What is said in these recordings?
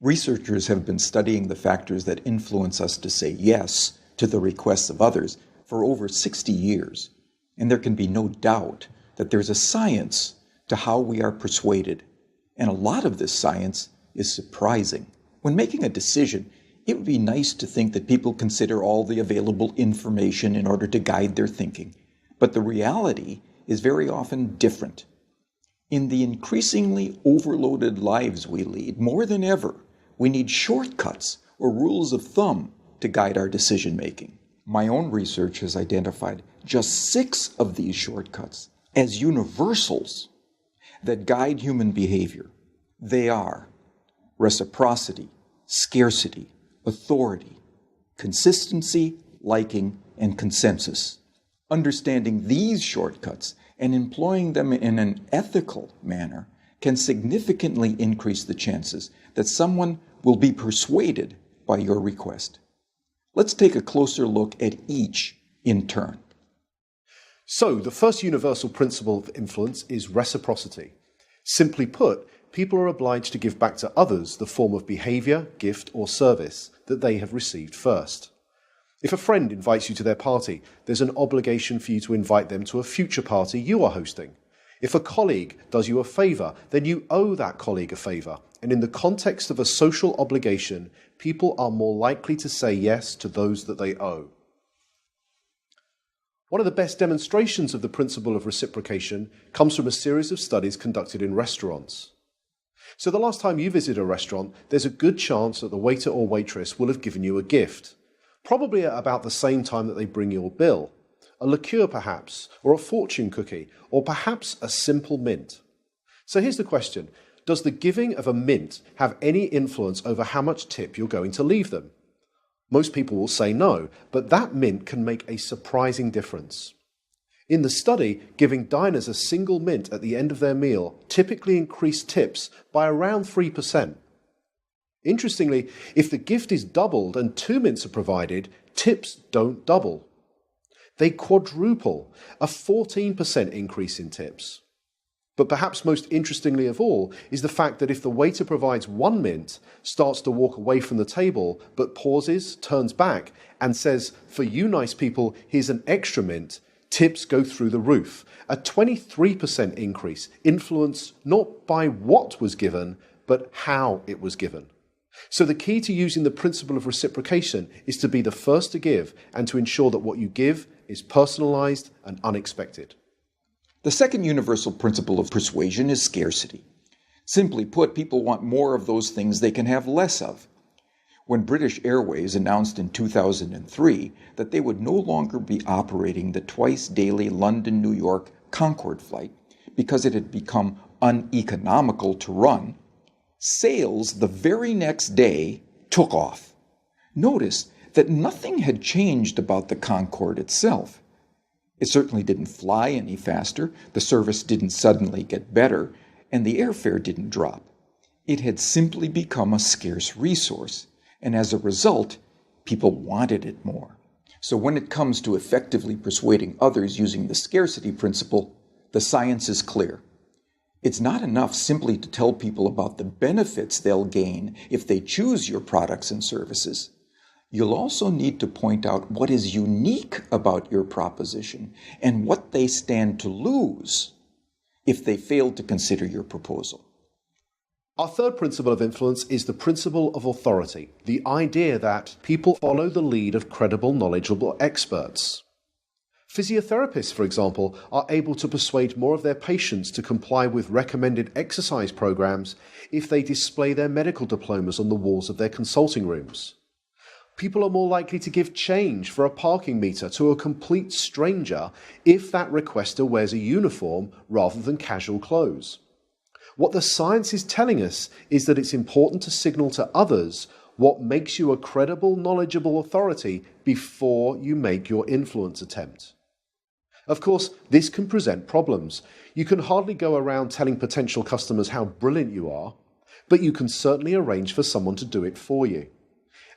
Researchers have been studying the factors that influence us to say yes to the requests of others for over 60 years, and there can be no doubt that there's a science to how we are persuaded, and a lot of this science is surprising. When making a decision, it would be nice to think that people consider all the available information in order to guide their thinking, but the reality is very often different. In the increasingly overloaded lives we lead, more than ever, we need shortcuts or rules of thumb to guide our decision-making. My own research has identified just 6 of these shortcuts as universals that guide human behavior. They are reciprocity, scarcity, authority, consistency, liking, and consensus. Understanding these shortcuts and employing them in an ethical manner can significantly increase the chances that someone will be persuaded by your request. Let's take a closer look at each in turn. So, the first universal principle of influence is reciprocity. Simply put, people are obliged to give back to others the form of behavior, gift, or service that they have received first. If a friend invites you to their party, there's an obligation for you to invite them to a future party you are hosting. If a colleague does you a favor, then you owe that colleague a favor. And in the context of a social obligation, people are more likely to say yes to those that they owe. One of the best demonstrations of the principle of reciprocation comes from a series of studies conducted in restaurants. So the last time you visit a restaurant, there's a good chance that the waiter or waitress will have given you a gift, probably at about the same time that they bring your bill. A liqueur perhaps, or a fortune cookie, or perhaps a simple mint. So here's the question. Does the giving of a mint have any influence over how much tip you're going to leave them? Most people will say no, but that mint can make a surprising difference. In the study, giving diners a single mint at the end of their meal typically increased tips by around 3%. Interestingly, if the gift is doubled and 2 mints are provided, tips don't double. They quadruple, a 14% increase in tips. But perhaps most interestingly of all is the fact that if the waiter provides 1 mint, starts to walk away from the table, but pauses, turns back, and says, "For you nice people, here's an extra mint," tips go through the roof. A 23% increase, influenced not by what was given, but how it was given. So the key to using the principle of reciprocation is to be the first to give and to ensure that what you give is personalized and unexpected. The second universal principle of persuasion is scarcity. Simply put, people want more of those things they can have less of. When British Airways announced in 2003 that they would no longer be operating the twice-daily London-New York Concorde flight because it had become uneconomical to run, sales the very next day took off. Notice that nothing had changed about the Concorde itself. It certainly didn't fly any faster, the service didn't suddenly get better, and the airfare didn't drop. It had simply become a scarce resource, and as a result, people wanted it more. So when it comes to effectively persuading others using the scarcity principle, the science is clear. It's not enough simply to tell people about the benefits they'll gain if they choose your products and services. You'll also need to point out what is unique about your proposition and what they stand to lose if they fail to consider your proposal. Our third principle of influence is the principle of authority, the idea that people follow the lead of credible, knowledgeable experts. Physiotherapists, for example, are able to persuade more of their patients to comply with recommended exercise programs if they display their medical diplomas on the walls of their consulting rooms. People are more likely to give change for a parking meter to a complete stranger if that requester wears a uniform rather than casual clothes. What the science is telling us is that it's important to signal to others what makes you a credible, knowledgeable authority before you make your influence attempt. Of course, this can present problems. You can hardly go around telling potential customers how brilliant you are, but you can certainly arrange for someone to do it for you.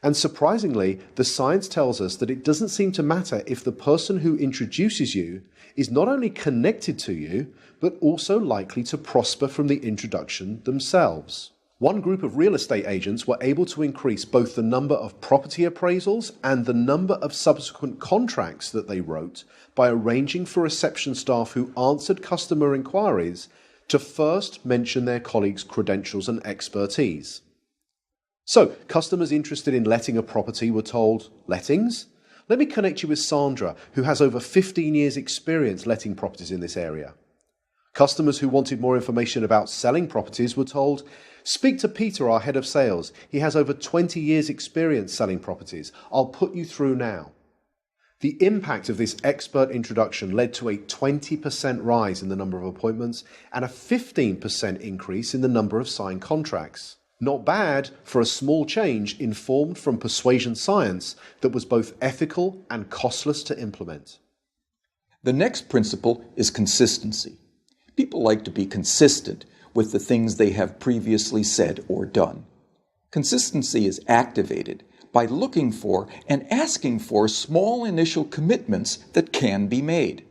And surprisingly, the science tells us that it doesn't seem to matter if the person who introduces you is not only connected to you, but also likely to prosper from the introduction themselves. One group of real estate agents were able to increase both the number of property appraisals and the number of subsequent contracts that they wrote by arranging for reception staff who answered customer inquiries to first mention their colleagues' credentials and expertise. So, customers interested in letting a property were told, "Lettings? Let me connect you with Sandra, who has over 15 years' experience letting properties in this area." Customers who wanted more information about selling properties were told, "Speak to Peter, our head of sales. He has over 20 years' experience selling properties. I'll put you through now." The impact of this expert introduction led to a 20% rise in the number of appointments and a 15% increase in the number of signed contracts. Not bad for a small change informed from persuasion science that was both ethical and costless to implement. The next principle is consistency. People like to be consistent with the things they have previously said or done. Consistency is activated by looking for and asking for small initial commitments that can be made.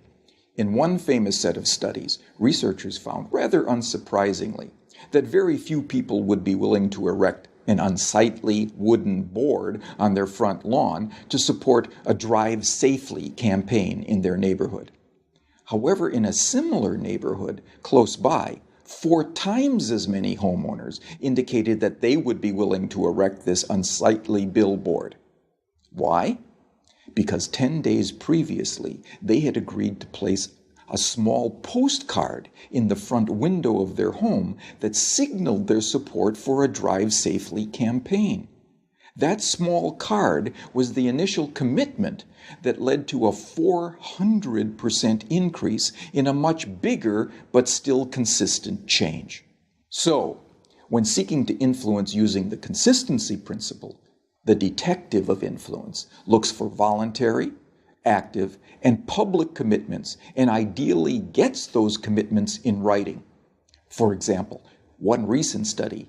In one famous set of studies, researchers found, rather unsurprisingly, that very few people would be willing to erect an unsightly wooden board on their front lawn to support a Drive Safely campaign in their neighborhood. However, in a similar neighborhood close by, 4 times as many homeowners indicated that they would be willing to erect this unsightly billboard. Why? Because 10 days previously, they had agreed to place a small postcard in the front window of their home that signaled their support for a Drive Safely campaign. That small card was the initial commitment that led to a 400% increase in a much bigger but still consistent change. So, when seeking to influence using the consistency principle, the detective of influence looks for voluntary, active, and public commitments, and ideally gets those commitments in writing. For example, one recent study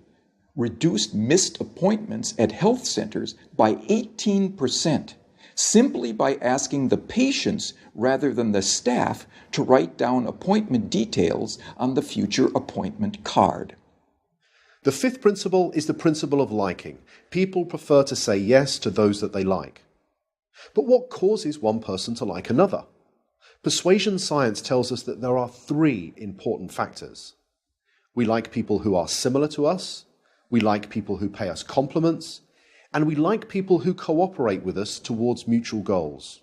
reduced missed appointments at health centers by 18%, simply by asking the patients rather than the staff to write down appointment details on the future appointment card. The fifth principle is the principle of liking. People prefer to say yes to those that they like. But what causes one person to like another? Persuasion science tells us that there are 3 important factors. We like people who are similar to us, we like people who pay us compliments, and we like people who cooperate with us towards mutual goals.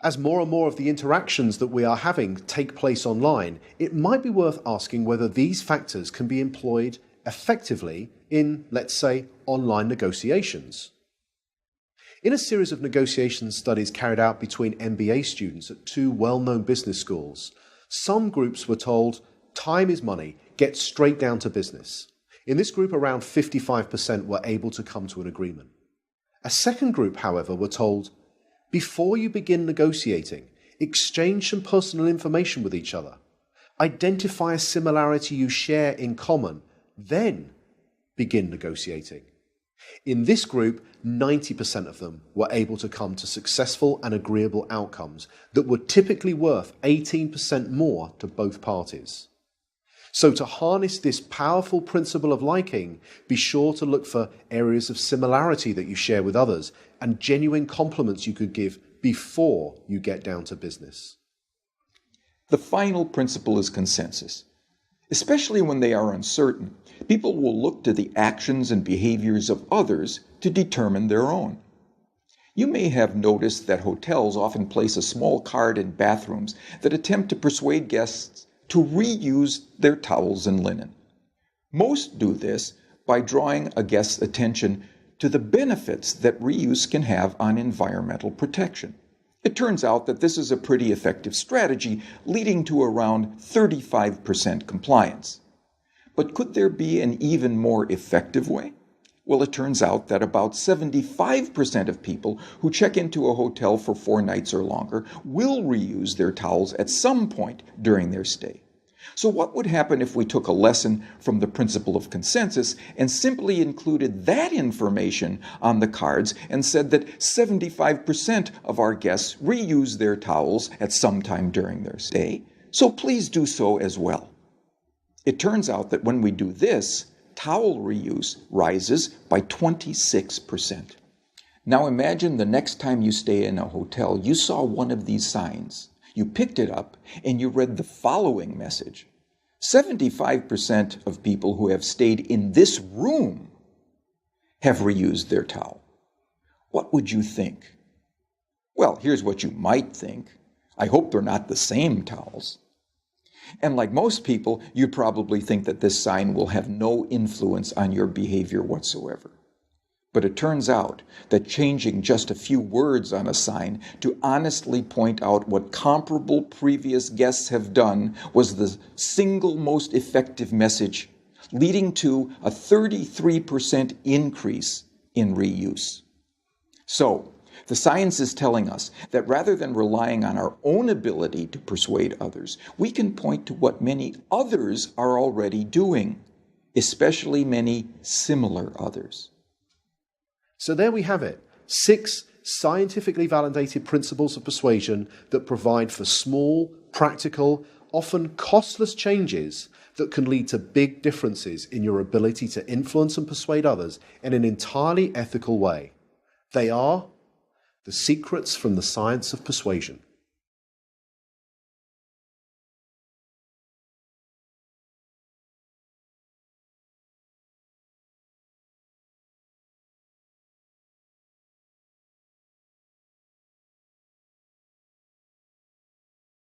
As more and more of the interactions that we are having take place online, it might be worth asking whether these factors can be employed effectively in, let's say, online negotiations. In a series of negotiation studies carried out between MBA students at 2 well-known business schools, some groups were told, "Time is money, get straight down to business." In this group, around 55% were able to come to an agreement. A second group, however, were told, "Before you begin negotiating, exchange some personal information with each other. Identify a similarity you share in common, then begin negotiating." In this group, 90% of them were able to come to successful and agreeable outcomes that were typically worth 18% more to both parties. So to harness this powerful principle of liking, be sure to look for areas of similarity that you share with others and genuine compliments you could give before you get down to business. The final principle is consensus. Especially when they are uncertain, people will look to the actions and behaviors of others to determine their own. You may have noticed that hotels often place a small card in bathrooms that attempt to persuade guests to reuse their towels and linen. Most do this by drawing a guest's attention to the benefits that reuse can have on environmental protection. It turns out that this is a pretty effective strategy, leading to around 35% compliance. But could there be an even more effective way? Well, it turns out that about 75% of people who check into a hotel for 4 nights or longer will reuse their towels at some point during their stay. So what would happen if we took a lesson from the principle of consensus and simply included that information on the cards and said that 75% of our guests reuse their towels at some time during their stay, so please do so as well. It turns out that when we do this, towel reuse rises by 26%. Now imagine the next time you stay in a hotel, you saw one of these signs. You picked it up and you read the following message. 75% of people who have stayed in this room have reused their towel. What would you think? Well, here's what you might think. I hope they're not the same towels. And like most people, you probably think that this sign will have no influence on your behavior whatsoever. But it turns out that changing just a few words on a sign to honestly point out what comparable previous guests have done was the single most effective message, leading to a 33% increase in reuse. So, the science is telling us that rather than relying on our own ability to persuade others, we can point to what many others are already doing, especially many similar others. So there we have it, 6 scientifically validated principles of persuasion that provide for small, practical, often costless changes that can lead to big differences in your ability to influence and persuade others in an entirely ethical way. They are the secrets from the science of persuasion.